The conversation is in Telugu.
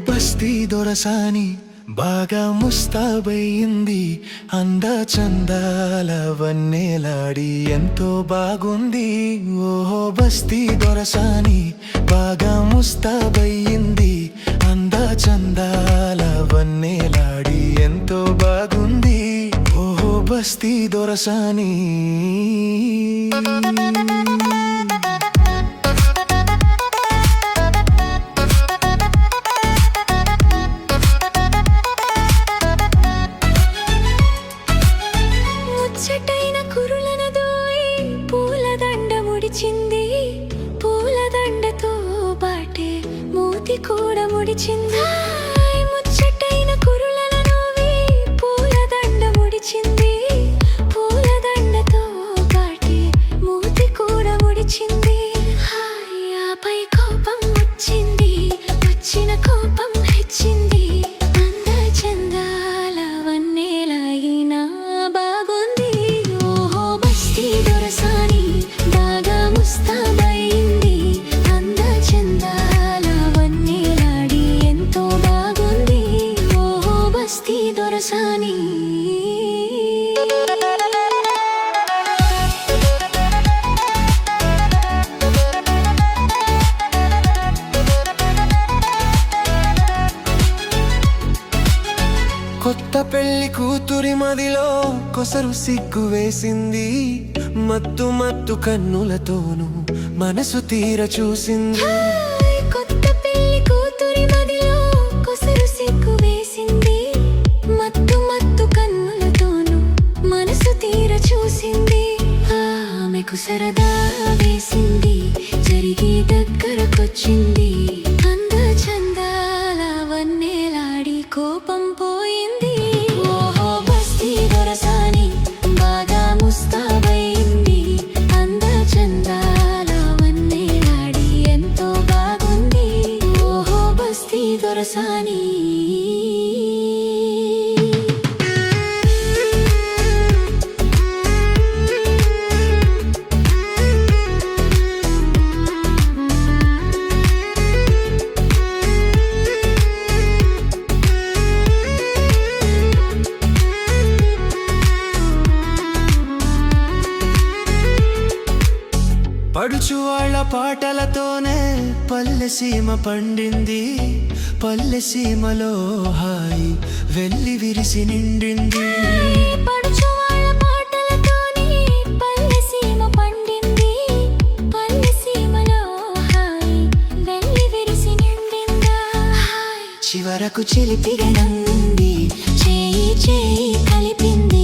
బస్తీ దొరసాని బాగా ముస్తాబయింది, అందచందాల వన్నెలాడి ఎంతో బాగుంది. ఓహో బస్తీ దొరసాని బాగా ముస్తాబయింది, అందచందాల వన్నెలాడి ఎంతో బాగుంది. ఓహో బస్తీ దొరసాని పూలదండతో బాటే మూతి కూడా ముడిచింది. ముచ్చటైన కురులను నోవి పూలదండ ముడిచింది, పూలదండతో బాటే మూతి కూడా ముడిచింది. ఆపై కోపం వచ్చింది, వచ్చిన కోపం హెచ్చింది. అందచందాల వన్నెలాగినా బాగుంది. ఓహో బస్తీ దొరసాని బాగా ముస్తాబయింది, అందచందాల వన్నెలాడి ఎంతో బాగుంది. ఓహో బస్తీ దొరసాని కొత్త పెళ్లి కూతురి మదిలో కొసరు సిగ్గు వేసింది, మత్తు మత్తు కన్నులతోనూ మనసు తీర చూసింది. కొత్త పెళ్లి కూతురి మదిలో కొసరు సిగ్గు వేసింది, మత్తు మత్తు కన్నులతోనూ మనసు తీర చూసింది. ఆమెకు సరదా వేసింది, జరిగి దగ్గరకొచ్చింది. అందచందాల వన్నెలాడి కోపం పోయింది. ఓహో బస్తీ దొరసాని బాగా ముస్తాబయింది, అందచందాల వన్నెలాడి ఎంతో బాగుంది. ఓహో బస్తీ దొరసాని పడుచు వాళ్ళ పాటలతోనే పల్లె సీమ పండింది, పల్లె సీమలో హాయి వెళ్ళి విరిసి నిండింది. పడుచు వాళ్ళ పాటలతోనే పల్లె సీమ పండింది, పల్లె సీమలో హాయి వెళ్ళి విరిసి నిండిందా. చివరకు చిలిపిగా నంది చేయి చేయి కలిపింది.